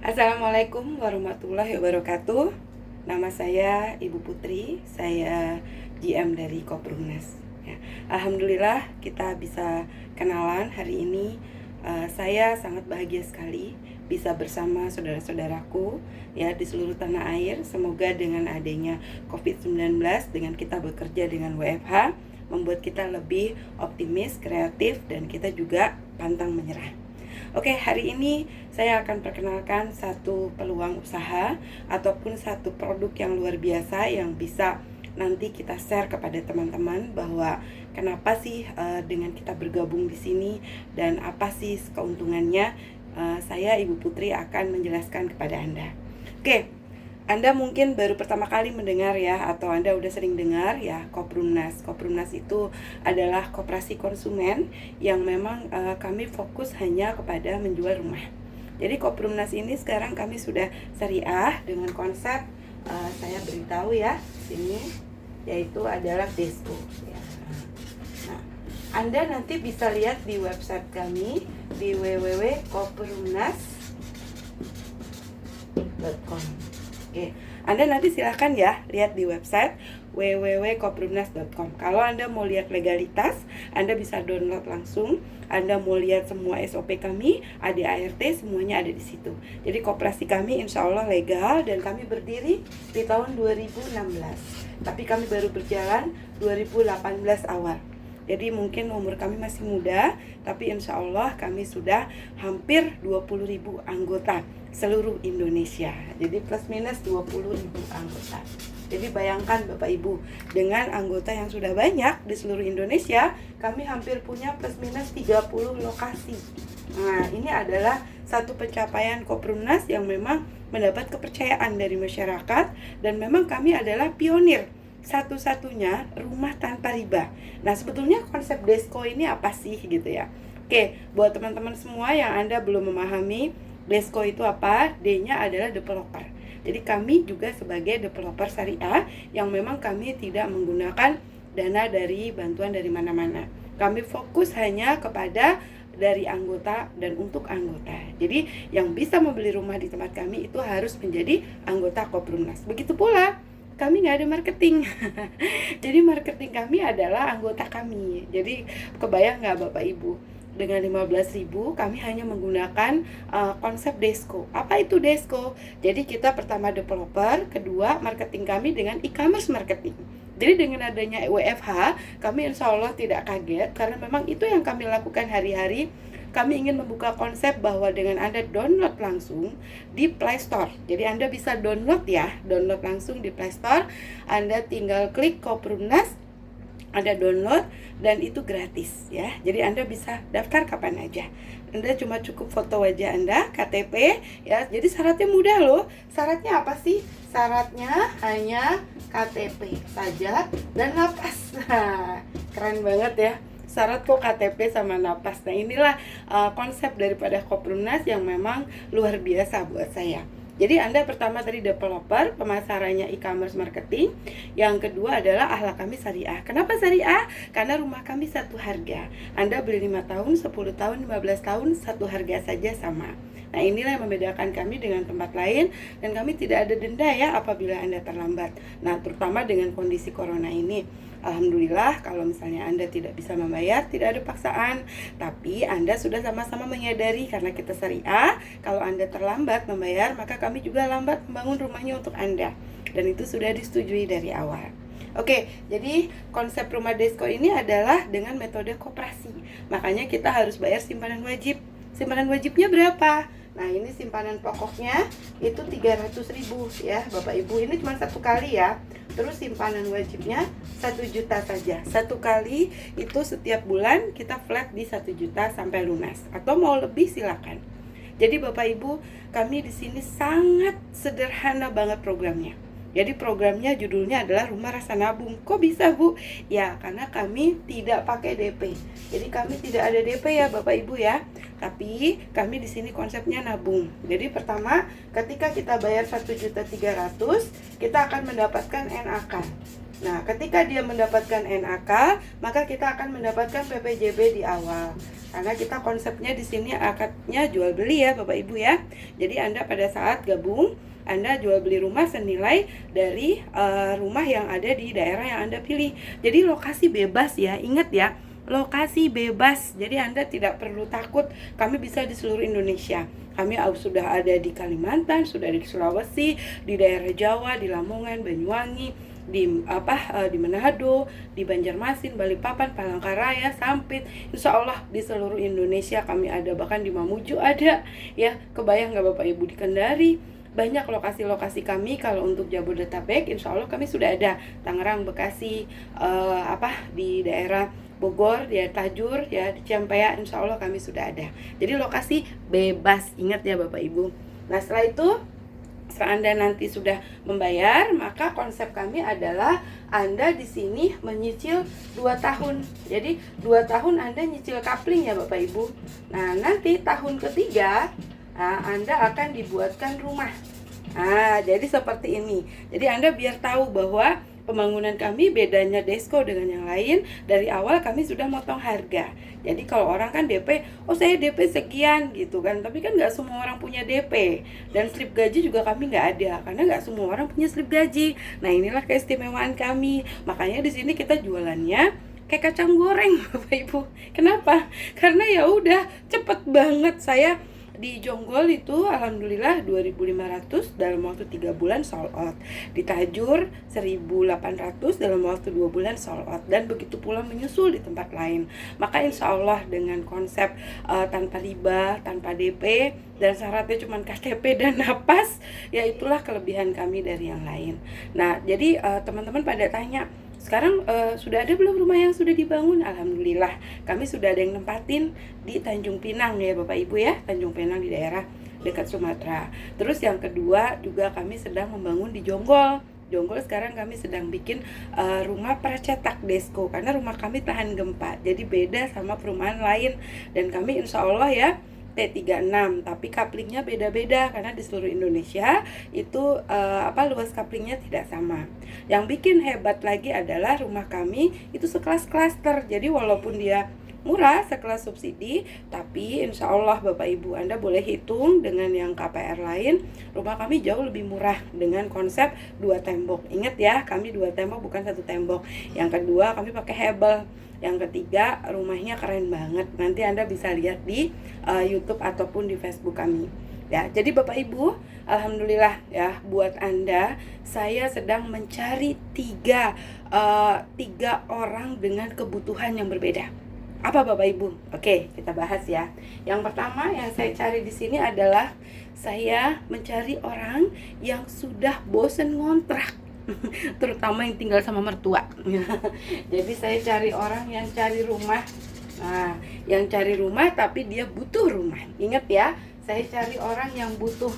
Assalamualaikum warahmatullahi wabarakatuh. Nama saya Ibu Putri, saya GM dari Koprumnas. Ya, Alhamdulillah kita bisa kenalan hari ini. Saya sangat bahagia sekali bisa bersama saudara-saudaraku ya di seluruh tanah air. Semoga dengan adanya COVID-19, dengan kita bekerja dengan WFH, membuat kita lebih optimis, kreatif, dan kita juga pantang menyerah. Oke, hari ini saya akan perkenalkan satu peluang usaha ataupun satu produk yang luar biasa yang bisa nanti kita share kepada teman-teman bahwa kenapa sih dengan kita bergabung di sini dan apa sih keuntungannya. Saya Ibu Putri akan menjelaskan kepada Anda. Oke, Anda mungkin baru pertama kali mendengar ya, atau Anda udah sering dengar ya, Koprumnas. Koprumnas itu adalah koperasi konsumen yang memang kami fokus hanya kepada menjual rumah. Jadi Koprumnas ini sekarang kami sudah syariah dengan konsep saya beritahu ya sini, yaitu adalah Desko ya. Nah, Anda nanti bisa lihat di website kami di www.koprumnas.com. Oke, Anda nanti silahkan ya lihat di website www.koprumnas.com. Kalau Anda mau lihat legalitas, Anda bisa download langsung. Anda mau lihat semua SOP kami, ADART, semuanya ada di situ. Jadi koperasi kami insya Allah legal dan kami berdiri di tahun 2016. Tapi kami baru berjalan 2018 awal. Jadi mungkin umur kami masih muda, tapi insya Allah kami sudah hampir 20.000 anggota seluruh Indonesia. Jadi plus minus 20.000 anggota. Jadi bayangkan Bapak Ibu, dengan anggota yang sudah banyak di seluruh Indonesia, kami hampir punya plus minus 30 lokasi. Nah, ini adalah satu pencapaian Koprumnas yang memang mendapat kepercayaan dari masyarakat, dan memang kami adalah pionir satu-satunya rumah tanpa riba. Nah, sebetulnya konsep Desko ini apa sih gitu ya. Oke, buat teman-teman semua yang Anda belum memahami Desko itu apa, D-nya adalah developer. Jadi kami juga sebagai developer syariah yang memang kami tidak menggunakan dana dari bantuan dari mana-mana. Kami fokus hanya kepada dari anggota dan untuk anggota. Jadi yang bisa membeli rumah di tempat kami itu harus menjadi anggota Koprumnas. Begitu pula kami nggak ada marketing. Jadi marketing kami adalah anggota kami. Jadi kebayang nggak Bapak Ibu, dengan 15.000 kami hanya menggunakan konsep Desko. Apa itu Desko? Jadi kita pertama developer, kedua marketing kami dengan e-commerce marketing. Jadi dengan adanya WFH, kami insya Allah tidak kaget karena memang itu yang kami lakukan hari-hari. Kami ingin membuka konsep bahwa dengan Anda download langsung di Play Store. Jadi Anda bisa download langsung di Play Store. Anda tinggal klik Koprumnas, Anda download dan itu gratis ya. Jadi Anda bisa daftar kapan aja. Anda cuma cukup foto wajah Anda, KTP ya. Jadi syaratnya mudah loh. Syaratnya apa sih? Syaratnya hanya KTP saja dan napas. Nah, keren banget ya. Syarat kok KTP sama napas. Nah, inilah konsep daripada Koprumnas yang memang luar biasa buat saya. Jadi Anda pertama tadi developer, pemasarannya e-commerce marketing. Yang kedua adalah akhlak kami syariah. Kenapa syariah? Karena rumah kami satu harga. Anda beli 5 tahun, 10 tahun, 15 tahun, satu harga saja sama. Nah, inilah yang membedakan kami dengan tempat lain, dan kami tidak ada denda ya apabila Anda terlambat. Nah, terutama dengan kondisi corona ini. Alhamdulillah kalau misalnya Anda tidak bisa membayar, tidak ada paksaan. Tapi Anda sudah sama-sama menyadari karena kita syariah, kalau Anda terlambat membayar, maka kami juga lambat membangun rumahnya untuk Anda. Dan itu sudah disetujui dari awal. Oke, jadi konsep rumah Desko ini adalah dengan metode koperasi. Makanya kita harus bayar simpanan wajib. Simpanan wajibnya berapa? Nah, ini simpanan pokoknya itu 300.000 ya Bapak Ibu. Ini cuma satu kali ya. Terus simpanan wajibnya 1 juta saja. Satu kali itu setiap bulan kita flat di 1 juta sampai lunas. Atau mau lebih silakan. Jadi Bapak Ibu, kami di sini sangat sederhana banget programnya. Jadi programnya judulnya adalah Rumah Rasa Nabung. Kok bisa Bu? Ya karena kami tidak pakai DP. Jadi kami tidak ada DP ya Bapak Ibu ya. Tapi kami di sini konsepnya nabung. Jadi pertama ketika kita bayar 1.300.000, kita akan mendapatkan NAK. Nah, ketika dia mendapatkan NAK, maka kita akan mendapatkan PPJB di awal. karena kita konsepnya di sini akadnya jual beli ya Bapak Ibu ya. Jadi Anda pada saat gabung, Anda jual beli rumah senilai dari rumah yang ada di daerah yang Anda pilih. Jadi lokasi bebas ya, ingat ya, lokasi bebas. Jadi Anda tidak perlu takut, kami bisa di seluruh Indonesia. Kami sudah ada di Kalimantan, sudah di Sulawesi, di daerah Jawa, di Lamongan, Banyuwangi, di Manado, di Banjarmasin, Balikpapan, Palangkaraya, Sampit. Insya Allah di seluruh Indonesia kami ada, bahkan di Mamuju ada ya. Kebayang nggak Bapak Ibu, di Kendari banyak lokasi-lokasi kami. Kalau untuk Jabodetabek insya Allah kami sudah ada, Tangerang, Bekasi, di daerah Bogor, di Tajur, ya di Ciampea, insya Allah kami sudah ada. Jadi lokasi bebas, ingat ya Bapak Ibu. Nah setelah itu, setelah Anda nanti sudah membayar, maka konsep kami adalah Anda di sini menyicil 2 tahun. Jadi 2 tahun Anda nyicil kapling ya Bapak Ibu. Nah nanti tahun ketiga Anda akan dibuatkan rumah. Jadi seperti ini. Jadi Anda biar tahu bahwa pembangunan kami bedanya Desko dengan yang lain. Dari awal kami sudah motong harga. Jadi kalau orang kan DP, saya DP sekian gitu kan. Tapi kan nggak semua orang punya DP. Dan slip gaji juga kami nggak ada, karena nggak semua orang punya slip gaji. Nah inilah keistimewaan kami. Makanya di sini kita jualannya kayak kacang goreng Bapak Ibu. Kenapa? Karena ya udah cepet banget. Saya di Jonggol itu alhamdulillah 2.500 dalam waktu 3 bulan sold out. Di Tajur 1.800 dalam waktu 2 bulan sold out. Dan begitu pula menyusul di tempat lain. Maka insya Allah dengan konsep tanpa riba, tanpa DP, dan syaratnya cuma KTP dan napas, ya itulah kelebihan kami dari yang lain. Nah jadi teman-teman pada tanya, sekarang sudah ada belum rumah yang sudah dibangun? Alhamdulillah kami sudah ada yang nempatin di Tanjung Pinang ya Bapak Ibu ya. Tanjung Pinang di daerah dekat Sumatera. Terus yang kedua juga kami sedang membangun di Jonggol. Jonggol sekarang kami sedang bikin rumah pracetak Desko, karena rumah kami tahan gempa. Jadi beda sama perumahan lain. Dan kami insya Allah ya T36, tapi kaplingnya beda-beda karena di seluruh Indonesia itu luas kaplingnya tidak sama. Yang bikin hebat lagi adalah rumah kami itu sekelas klaster. Jadi walaupun dia murah sekelas subsidi, tapi insya Allah Bapak Ibu Anda boleh hitung dengan yang KPR lain, rumah kami jauh lebih murah dengan konsep 2 tembok. Ingat ya, kami 2 tembok bukan 1 tembok. Yang kedua kami pakai hebel. Yang ketiga, rumahnya keren banget. Nanti Anda bisa lihat di YouTube ataupun di Facebook kami. Ya, jadi Bapak Ibu, alhamdulillah ya, buat Anda saya sedang mencari tiga orang dengan kebutuhan yang berbeda. Apa Bapak Ibu? Oke, kita bahas ya. Yang pertama yang saya cari di sini adalah saya mencari orang yang sudah bosen ngontrak. Terutama yang tinggal sama mertua. Jadi saya cari orang yang cari rumah. Nah, yang cari rumah tapi dia butuh rumah. Ingat ya, saya cari orang yang butuh.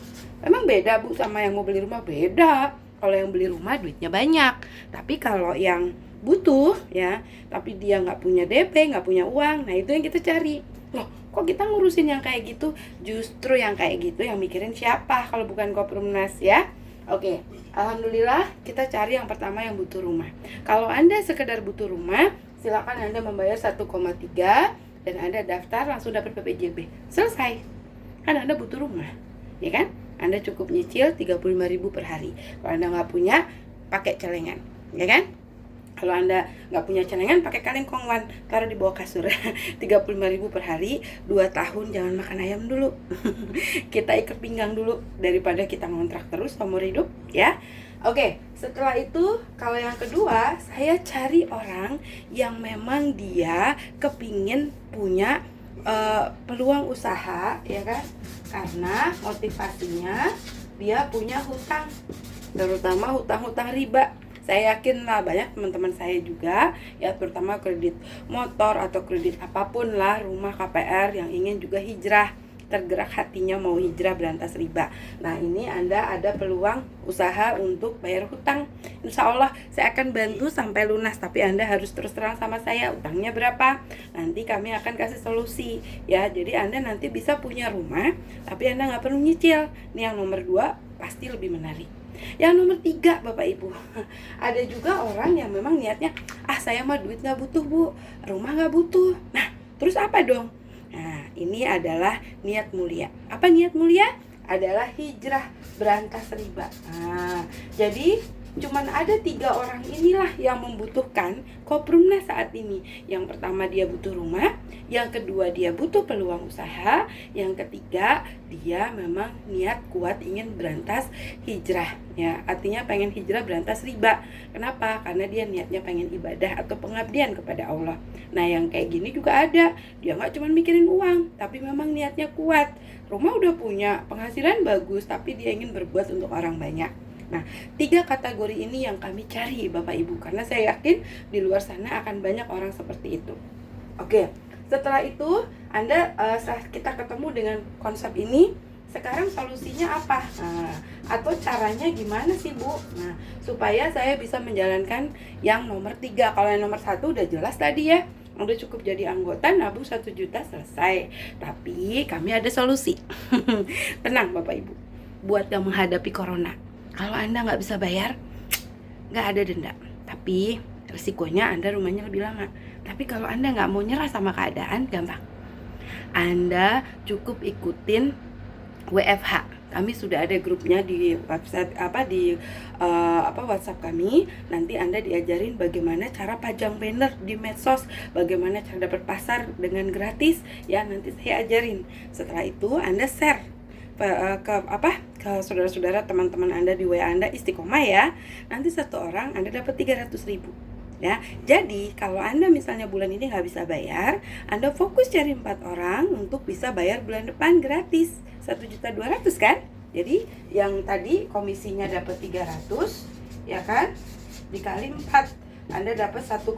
Emang beda Bu sama yang mau beli rumah? Beda. Kalau yang beli rumah duitnya banyak. Tapi kalau yang butuh ya, tapi dia nggak punya DP, nggak punya uang, nah itu yang kita cari. Loh, kok kita ngurusin yang kayak gitu? Justru yang kayak gitu yang mikirin siapa kalau bukan Koprumnas ya. Oke, alhamdulillah kita cari yang pertama yang butuh rumah. Kalau Anda sekedar butuh rumah, silakan Anda membayar 1,3 dan Anda daftar langsung dapat PPJB. Selesai. Kan Anda butuh rumah, ya kan? Anda cukup nyicil 35.000 per hari. Kalau Anda nggak punya, pakai celengan, ya kan? Kalau Anda nggak punya celengan, pakai kaleng kongwan, taruh di bawah kasur. 35.000 per hari, 2 tahun jangan makan ayam dulu. Kita ikat pinggang dulu daripada kita ngontrak terus seumur hidup, ya. Oke, setelah itu kalau yang kedua, saya cari orang yang memang dia kepingin punya peluang usaha, ya kan? Karena motivasinya dia punya hutang, terutama hutang-hutang riba. Saya yakin lah banyak teman-teman saya juga ya, terutama kredit motor atau kredit apapun lah, rumah, KPR, yang ingin juga hijrah, tergerak hatinya mau hijrah berantas riba. Nah ini Anda ada peluang usaha untuk bayar hutang. Insya Allah saya akan bantu sampai lunas, tapi Anda harus terus terang sama saya utangnya berapa. Nanti kami akan kasih solusi ya. Jadi Anda nanti bisa punya rumah tapi Anda nggak perlu nyicil. Ini yang nomor 2 pasti lebih menarik. Yang nomor 3 Bapak Ibu, ada juga orang yang memang niatnya, saya mah duit gak butuh Bu, rumah gak butuh. Nah terus apa dong? Nah, ini adalah niat mulia. Apa niat mulia? Adalah hijrah berantas riba. Nah, jadi cuman ada 3 orang inilah yang membutuhkan Koprumnas saat ini. Yang pertama dia butuh rumah, yang kedua dia butuh peluang usaha, yang ketiga dia memang niat kuat ingin berantas hijrah, ya artinya pengen hijrah berantas riba. Kenapa? Karena dia niatnya pengen ibadah atau pengabdian kepada Allah. Nah yang kayak gini juga ada, dia nggak cuma mikirin uang, tapi memang niatnya kuat. Rumah udah punya, penghasilan bagus, tapi dia ingin berbuat untuk orang banyak. Nah, 3 kategori ini yang kami cari Bapak Ibu, karena saya yakin di luar sana akan banyak orang seperti itu. Oke, setelah itu kita ketemu dengan konsep ini, sekarang solusinya apa? Nah, atau caranya gimana sih Bu? Nah, supaya saya bisa menjalankan yang nomor 3. Kalau yang nomor 1 udah jelas tadi ya, udah cukup jadi anggota, nabung 1 juta selesai. Tapi kami ada solusi. Tenang Bapak Ibu, buat yang menghadapi corona, kalau Anda nggak bisa bayar, nggak ada denda. Tapi resikonya Anda rumahnya lebih lama. Tapi kalau Anda nggak mau nyerah sama keadaan, gampang. Anda cukup ikutin WFH. Kami sudah ada grupnya di website WhatsApp kami. Nanti Anda diajarin bagaimana cara pajang banner di medsos, bagaimana cara dapat pasar dengan gratis. Ya nanti saya ajarin. Setelah itu Anda share ke saudara-saudara, teman-teman Anda di WA Anda, istiqomah ya. Nanti 1 orang Anda dapat 300.000 ya. Jadi kalau Anda misalnya bulan ini nggak bisa bayar, Anda fokus cari 4 orang untuk bisa bayar bulan depan gratis 1.200.000 kan. Jadi yang tadi komisinya dapat 300 ya kan, dikali 4 Anda dapat 1,2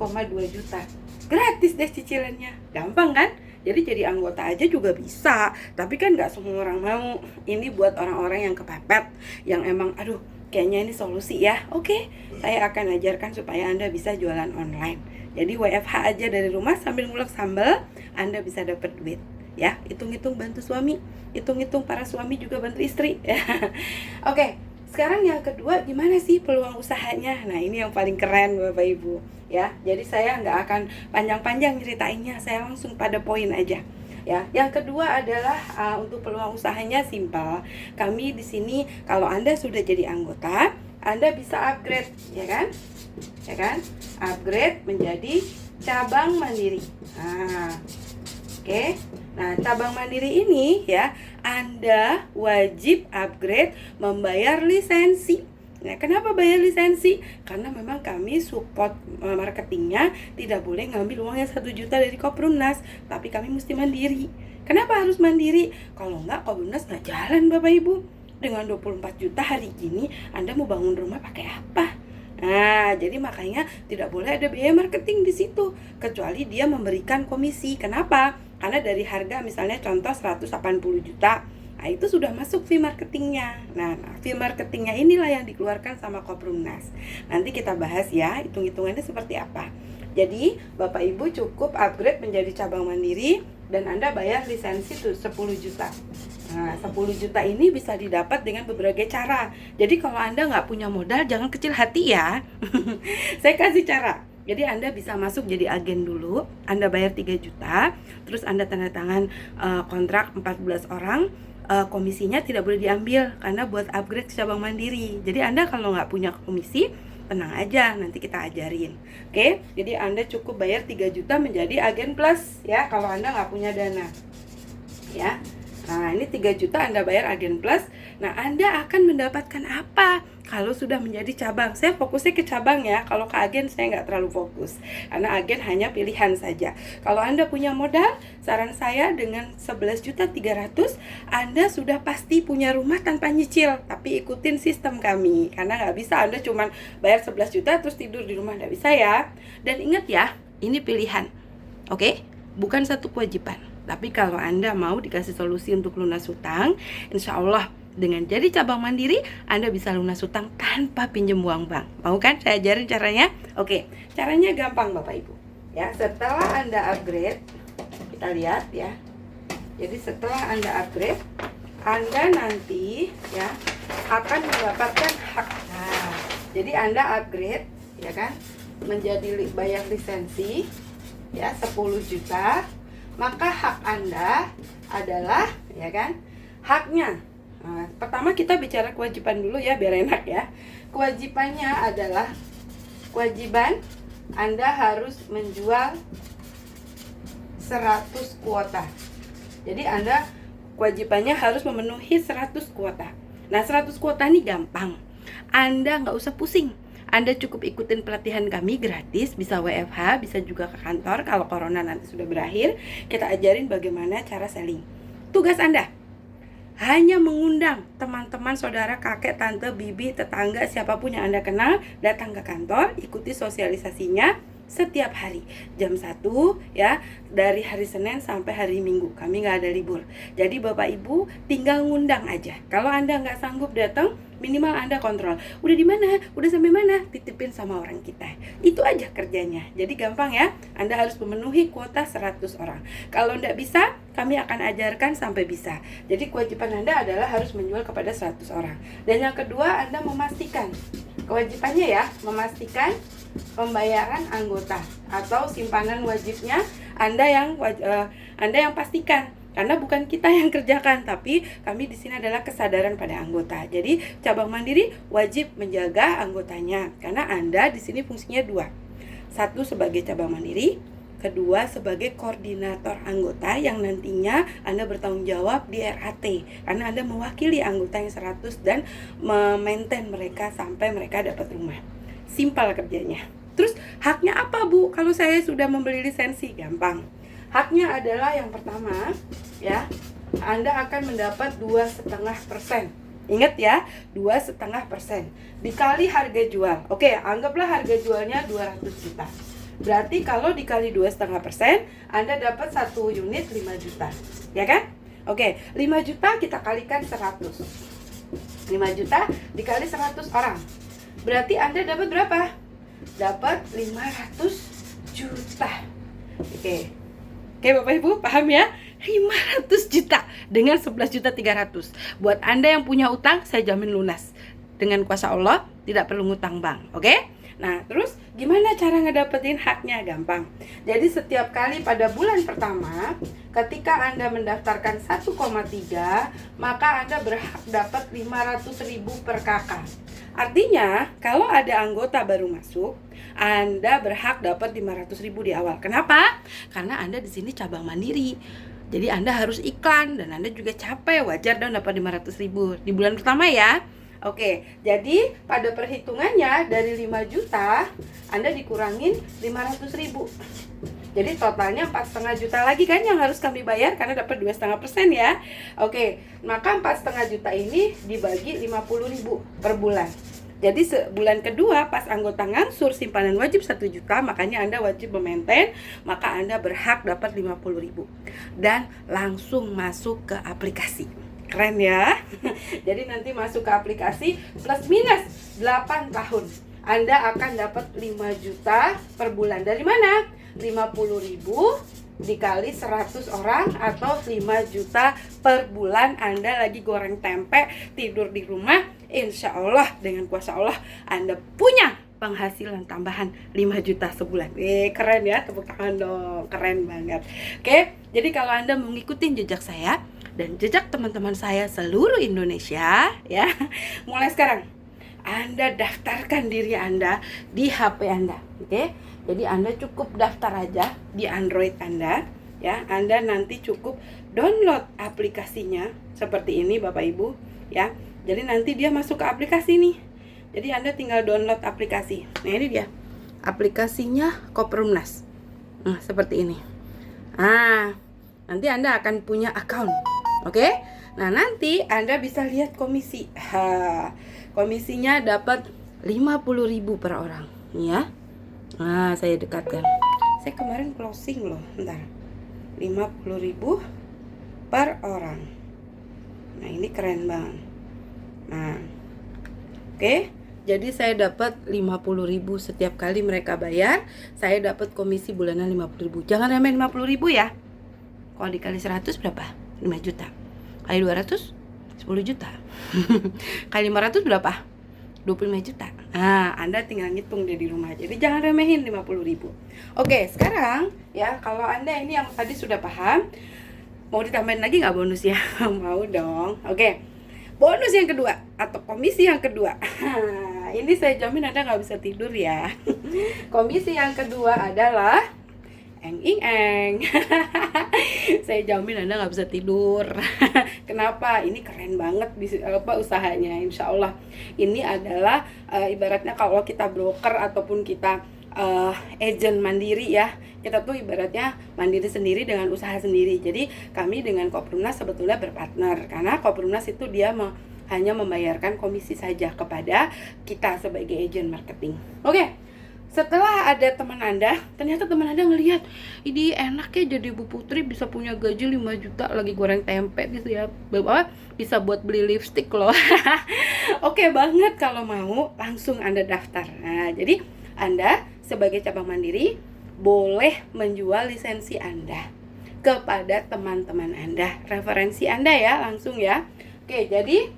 juta. Gratis deh cicilannya, gampang kan? Jadi anggota aja juga bisa, tapi kan nggak semua orang mau. Ini buat orang-orang yang kepepet, yang emang aduh kayaknya ini solusi ya. Oke, saya akan ajarkan supaya Anda bisa jualan online. Jadi WFH aja dari rumah sambil ngulek sambal, Anda bisa dapat duit. Ya, hitung-hitung bantu suami, hitung-hitung para suami juga bantu istri. Oke, sekarang yang kedua, gimana sih peluang usahanya? Nah ini yang paling keren Bapak Ibu ya. Jadi saya nggak akan panjang-panjang ceritainnya, saya langsung pada poin aja ya. Yang kedua adalah untuk peluang usahanya simpel. Kami di sini kalau Anda sudah jadi anggota, Anda bisa upgrade ya kan, upgrade menjadi cabang mandiri. Oke. Nah, cabang mandiri ini ya, Anda wajib upgrade membayar lisensi. Nah, kenapa bayar lisensi? Karena memang kami support marketingnya tidak boleh ngambil uangnya 1 juta dari Koprumnas, tapi kami mesti mandiri. Kenapa harus mandiri? Kalau enggak, Koprumnas nggak jalan Bapak Ibu. Dengan 24 juta hari ini, Anda mau bangun rumah pakai apa? Nah, jadi makanya tidak boleh ada biaya marketing di situ, kecuali dia memberikan komisi. Kenapa? Karena dari harga misalnya contoh 180 juta, nah itu sudah masuk fee marketingnya. Nah fee marketingnya inilah yang dikeluarkan sama Koprumnas. Nanti kita bahas ya, hitung-hitungannya seperti apa. Jadi Bapak Ibu cukup upgrade menjadi cabang mandiri dan Anda bayar lisensi tuh 10 juta. Nah 10 juta ini bisa didapat dengan berbagai cara. Jadi kalau Anda nggak punya modal, jangan kecil hati ya. Saya kasih cara. Jadi Anda bisa masuk jadi agen dulu, Anda bayar 3 juta, terus Anda tanda tangan kontrak 14 orang, komisinya tidak boleh diambil karena buat upgrade ke cabang mandiri. Jadi Anda kalau nggak punya komisi, tenang aja, nanti kita ajarin. Oke, jadi Anda cukup bayar 3 juta menjadi agen plus ya, kalau Anda nggak punya dana ya. Nah ini 3 juta Anda bayar agen plus. Nah Anda akan mendapatkan apa kalau sudah menjadi cabang? Saya fokusnya ke cabang ya. Kalau ke agen saya nggak terlalu fokus, karena agen hanya pilihan saja. Kalau Anda punya modal, saran saya dengan 11.300.000 Anda sudah pasti punya rumah tanpa nyicil. Tapi ikutin sistem kami, karena nggak bisa Anda cuma bayar 11 juta terus tidur di rumah, nggak bisa ya. Dan ingat ya, ini pilihan, oke? Bukan satu kewajiban. Tapi kalau Anda mau dikasih solusi untuk lunas hutang, insya Allah dengan jadi cabang mandiri, Anda bisa lunas hutang tanpa pinjam uang bank. Mau kan saya ajarin caranya? Oke, caranya gampang Bapak Ibu. Ya, setelah Anda upgrade, kita lihat ya. Jadi setelah Anda upgrade, Anda nanti ya akan mendapatkan hak. Nah, jadi Anda upgrade ya kan, menjadi bayar lisensi ya 10 juta. maka hak Anda adalah, ya kan, haknya. Nah, pertama kita bicara kewajiban dulu ya, biar enak ya. Kewajibannya adalah, kewajiban Anda harus menjual 100 kuota. Jadi Anda kewajibannya harus memenuhi 100 kuota. Nah, 100 kuota ini gampang. Anda nggak usah pusing. Anda cukup ikutin pelatihan kami gratis, bisa WFH, bisa juga ke kantor. Kalau corona nanti sudah berakhir, kita ajarin bagaimana cara selling. Tugas Anda hanya mengundang teman-teman, saudara, kakek, tante, bibi, tetangga, siapapun yang Anda kenal, datang ke kantor, ikuti sosialisasinya setiap hari jam 1 ya, dari hari Senin sampai hari Minggu. Kami nggak ada libur. Jadi Bapak Ibu tinggal ngundang aja. Kalau Anda nggak sanggup datang, minimal Anda kontrol. Udah di mana? Udah sampai mana? Titipin sama orang kita. Itu aja kerjanya. Jadi gampang ya. Anda harus memenuhi kuota 100 orang. Kalau nggak bisa, kami akan ajarkan sampai bisa. Jadi kewajiban Anda adalah harus menjual kepada 100 orang. Dan yang kedua, Anda memastikan. Kewajibannya ya, memastikan pembayaran anggota atau simpanan wajibnya Anda yang pastikan, karena bukan kita yang kerjakan, tapi kami di sini adalah kesadaran pada anggota. Jadi cabang mandiri wajib menjaga anggotanya, karena Anda di sini fungsinya dua. Satu sebagai cabang mandiri, kedua sebagai koordinator anggota yang nantinya Anda bertanggung jawab di RAT, karena Anda mewakili anggota yang 100 dan memaintain mereka sampai mereka dapat rumah. Simpel kerjanya. Terus haknya apa, Bu? Kalau saya sudah membeli lisensi, gampang. Haknya adalah yang pertama ya, Anda akan mendapat 2,5%. Ingat ya, 2,5% dikali harga jual. Oke, anggaplah harga jualnya 200 juta. Berarti kalau dikali 2,5%, Anda dapat 1 unit 5 juta. Ya kan? Oke, 5 juta kita kalikan 100. 5 juta dikali 100 orang. Berarti Anda dapat berapa? Dapat 500 juta. Oke, Bapak Ibu paham ya? 500 juta dengan 11.300.000. Buat Anda yang punya utang, saya jamin lunas. Dengan kuasa Allah, tidak perlu ngutang bank. Oke? Nah, terus gimana cara ngedapetin haknya? Gampang. Jadi setiap kali pada bulan pertama, ketika Anda mendaftarkan 1,3, maka Anda berhak dapat 500.000 per kakak. Artinya, kalau ada anggota baru masuk, Anda berhak dapat 500.000 di awal. Kenapa? Karena Anda di sini cabang mandiri. Jadi Anda harus iklan dan Anda juga capek, wajar dong dapat 500.000 di bulan pertama ya. Oke, jadi pada perhitungannya dari 5 juta Anda dikurangin 500.000. Jadi totalnya 4,5 juta lagi kan yang harus kami bayar karena dapat 2,5% ya. Oke, maka 4,5 juta ini dibagi 50.000 per bulan. Jadi sebulan kedua pas anggota ngangsur simpanan wajib 1 juta, makanya Anda wajib memaintain, maka Anda berhak dapat 50.000 dan langsung masuk ke aplikasi. Keren ya. Jadi nanti masuk ke aplikasi plus minus 8 tahun Anda akan dapat 5 juta per bulan. Dari mana? 50.000 dikali 100 orang atau 5 juta per bulan. Anda lagi goreng tempe, tidur di rumah, insya Allah dengan kuasa Allah Anda punya penghasilan tambahan 5 juta sebulan. Keren ya, tepuk tangan dong, keren banget. Oke, jadi kalau Anda mau ngikutin jejak saya dan jejak teman-teman saya seluruh Indonesia ya, mulai sekarang Anda daftarkan diri Anda di HP Anda. Oke, jadi Anda cukup daftar aja di Android Anda ya. Anda nanti cukup download aplikasinya seperti ini Bapak Ibu ya. Jadi nanti dia masuk ke aplikasi nih. Jadi Anda tinggal download aplikasi. Nah, ini dia aplikasinya Koprumnas. Nah, seperti ini. Nah, nanti Anda akan punya account. Oke? Nah, nanti Anda bisa lihat komisi. Komisinya dapat 50.000 per orang, ya. Nah, saya dekatkan. Saya kemarin closing loh, bentar. 50.000 per orang. Nah, ini keren banget. Nah, oke. Jadi saya dapat 50.000 setiap kali mereka bayar. Saya dapat komisi bulanan 50.000. Jangan remehin 50.000 ya. Kalau dikali 100 berapa? 5 juta. Kali 200 10 juta. Kali 500 berapa? 25 juta. Nah, Anda tinggal ngitung deh di rumah. Jadi jangan remehin 50.000. Oke, sekarang ya kalau Anda ini yang tadi sudah paham, mau ditambahin lagi nggak bonus ya? Mau dong. Oke, bonus yang kedua atau komisi yang kedua. Ini saya jamin Anda nggak bisa tidur ya. Komisi yang kedua adalah eng. Saya jamin Anda nggak bisa tidur. Kenapa? Ini keren banget usahanya. Insya Allah ini adalah ibaratnya kalau kita broker ataupun kita agent mandiri ya, kita tuh ibaratnya mandiri sendiri dengan usaha sendiri. Jadi kami dengan Koprumnas sebetulnya berpartner, karena Koprumnas itu dia hanya membayarkan komisi saja kepada kita sebagai agent marketing. Oke. Setelah ada teman Anda, ternyata teman Anda ngelihat, ini enak ya jadi Bu Putri, bisa punya gaji 5 juta lagi goreng tempe gitu ya, bisa buat beli lipstick loh. Oke banget, kalau mau langsung Anda daftar. Nah, jadi Anda sebagai cabang mandiri boleh menjual lisensi Anda kepada teman-teman Anda, referensi Anda ya, langsung ya. Oke, jadi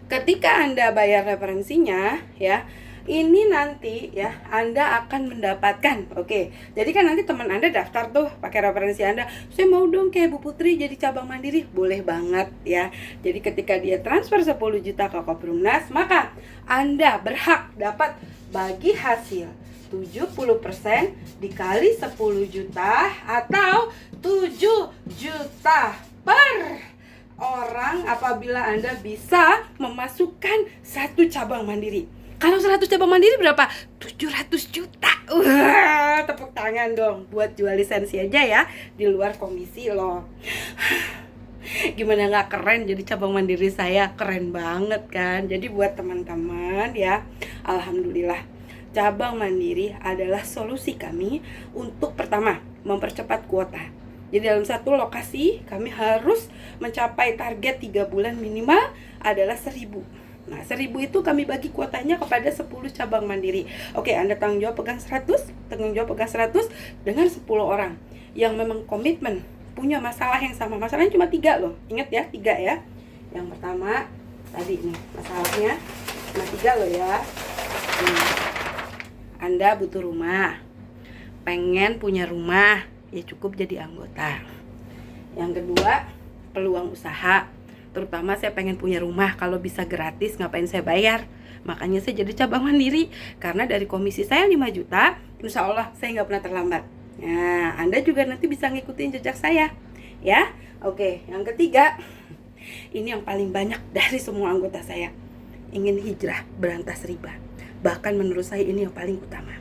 ketika Anda bayar referensinya ya, ini nanti ya Anda akan mendapatkan, oke. Jadi kan nanti teman Anda daftar tuh pakai referensi Anda, saya mau dong kayak Bu Putri jadi cabang mandiri, boleh banget ya. Jadi ketika dia transfer 10 juta ke Koprumnas, maka Anda berhak dapat bagi hasil 70% dikali 10 juta atau 7 juta per orang apabila Anda bisa memasukkan satu cabang mandiri. Kalau 100 cabang mandiri berapa? 700 juta. Tepuk tangan dong buat jual lisensi aja ya, di luar komisi loh. Gimana gak keren jadi cabang mandiri saya? Keren banget kan? Jadi buat teman-teman ya, alhamdulillah, cabang mandiri adalah solusi kami untuk pertama, mempercepat kuota. Jadi dalam satu lokasi kami harus mencapai target 3 bulan minimal adalah 1.000. Nah, 1.000 itu kami bagi kuotanya kepada 10 cabang mandiri. Oke, Anda tanggung jawab pegang 100 dengan 10 orang yang memang komitmen, punya masalah yang sama. Masalahnya cuma 3 loh. Ingat ya, 3 ya. Yang pertama tadi nih, masalahnya cuma 3 loh ya. Anda butuh rumah, pengen punya rumah, ya cukup jadi anggota. Yang kedua, peluang usaha. Terutama saya pengen punya rumah, kalau bisa gratis ngapain saya bayar. Makanya saya jadi cabang mandiri, karena dari komisi saya 5 juta, insya Allah saya nggak pernah terlambat. Nah, Anda juga nanti bisa ngikutin jejak saya ya. Oke, yang ketiga, ini yang paling banyak dari semua anggota saya, ingin hijrah berantas riba. Bahkan menurut saya ini yang paling utama.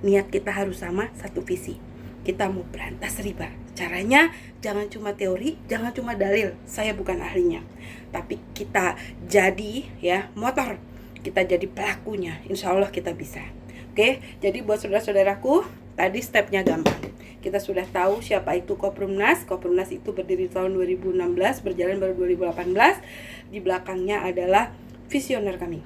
Niat kita harus sama, satu visi. Kita mau berantas riba. Caranya jangan cuma teori, jangan cuma dalil. Saya bukan ahlinya. Tapi kita jadi ya motor. Kita jadi pelakunya. Insya Allah kita bisa. Oke, jadi buat saudara-saudaraku, tadi stepnya gampang. Kita sudah tahu siapa itu Koprumnas. Koprumnas itu berdiri tahun 2016, berjalan baru 2018. Di belakangnya adalah visioner kami,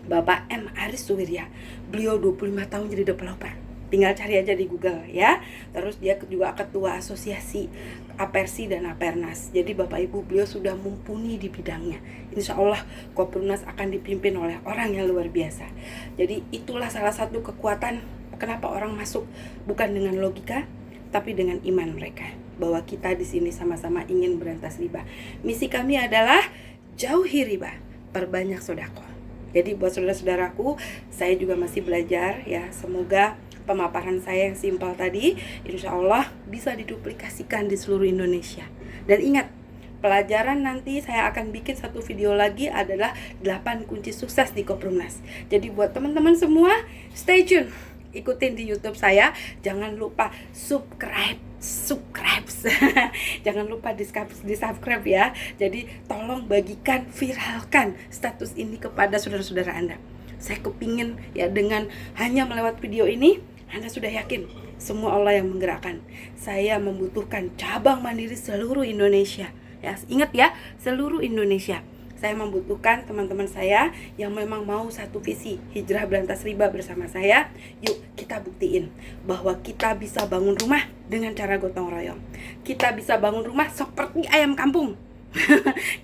Bapak M. Aris Suwirya. Beliau 25 tahun jadi developer. Tinggal cari aja di Google ya. Terus dia juga ketua asosiasi Apersi dan Apernas. Jadi Bapak Ibu, beliau sudah mumpuni di bidangnya. Insya Allah Koprumnas akan dipimpin oleh orang yang luar biasa. Jadi itulah salah satu kekuatan kenapa orang masuk, bukan dengan logika, tapi dengan iman mereka, bahwa kita di sini sama-sama ingin berantas riba. Misi kami adalah jauhi riba, perbanyak sedekah. Jadi buat saudara-saudaraku, saya juga masih belajar ya. Semoga pemaparan saya yang simpel tadi insya Allah bisa diduplikasikan di seluruh Indonesia. Dan ingat, pelajaran nanti saya akan bikin satu video lagi adalah 8 kunci sukses di Koprumnas. Jadi buat teman-teman semua, stay tune, ikutin di YouTube saya. Jangan lupa subscribe. Jangan lupa di subscribe ya. Jadi tolong bagikan, viralkan status ini kepada saudara-saudara Anda. Saya kepingin ya, dengan hanya melewat video ini Anda sudah yakin semua Allah yang menggerakkan. Saya membutuhkan cabang mandiri seluruh Indonesia ya. Ingat ya, seluruh Indonesia. Saya membutuhkan teman-teman saya yang memang mau satu visi, hijrah berantas riba bersama saya. Yuk kita buktiin bahwa kita bisa bangun rumah dengan cara gotong royong. Kita bisa bangun rumah seperti ayam kampung.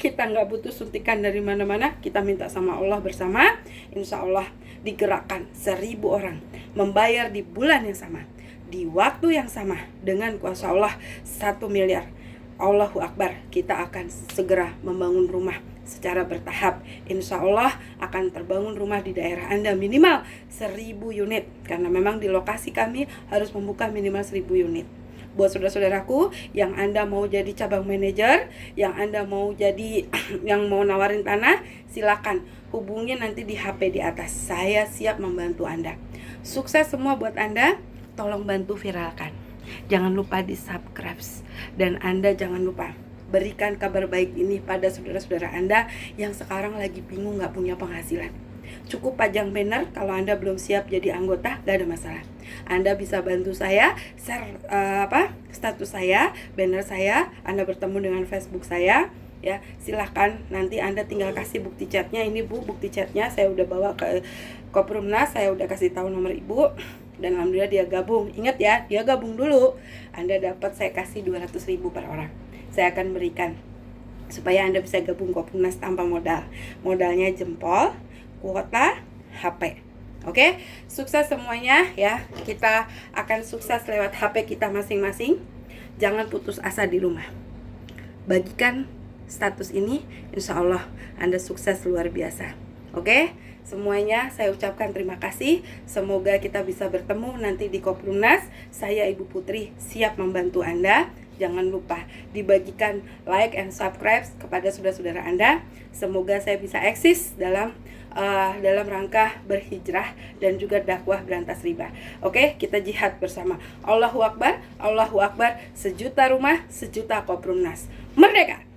Kita nggak butuh suntikan dari mana-mana, kita minta sama Allah bersama, insya Allah digerakkan 1000 orang membayar di bulan yang sama, di waktu yang sama, dengan kuasa Allah 1 miliar. Allahu Akbar, kita akan segera membangun rumah secara bertahap. Insya Allah akan terbangun rumah di daerah Anda minimal 1000 unit, karena memang di lokasi kami harus membuka minimal 1000 unit. Buat saudara-saudaraku yang Anda mau jadi cabang manajer, yang Anda mau jadi yang mau nawarin tanah, silakan hubungi nanti di HP di atas. Saya siap membantu Anda. Sukses semua buat Anda. Tolong bantu viralkan. Jangan lupa di subscribe. Dan Anda jangan lupa berikan kabar baik ini pada saudara-saudara Anda yang sekarang lagi bingung gak punya penghasilan. Cukup pajang banner. Kalau Anda belum siap jadi anggota, gak ada masalah. Anda bisa bantu saya share status saya, banner saya. Anda bertemu dengan Facebook saya, ya silahkan. Nanti Anda tinggal kasih bukti chatnya. Ini Bu, bukti chatnya saya udah bawa ke Koprumnas. Saya udah kasih tahu nomor Ibu, dan alhamdulillah dia gabung. Ingat ya, dia gabung dulu. Anda dapat, saya kasih 200.000 per orang. Saya akan berikan supaya Anda bisa gabung Koprumnas tanpa modal. Modalnya jempol, kuota, HP. Oke, sukses semuanya ya. Kita akan sukses lewat HP kita masing-masing. Jangan putus asa di rumah. Bagikan status ini, insya Allah Anda sukses luar biasa. Oke, semuanya saya ucapkan terima kasih. Semoga kita bisa bertemu nanti di Koprumnas. Saya Ibu Putri siap membantu Anda. Jangan lupa dibagikan like and subscribe kepada saudara-saudara Anda. Semoga saya bisa eksis dalam rangka berhijrah dan juga dakwah berantas riba. Oke, kita jihad bersama. Allahu Akbar, Allahu Akbar. 1 juta rumah, 1 juta Koprumnas. Merdeka!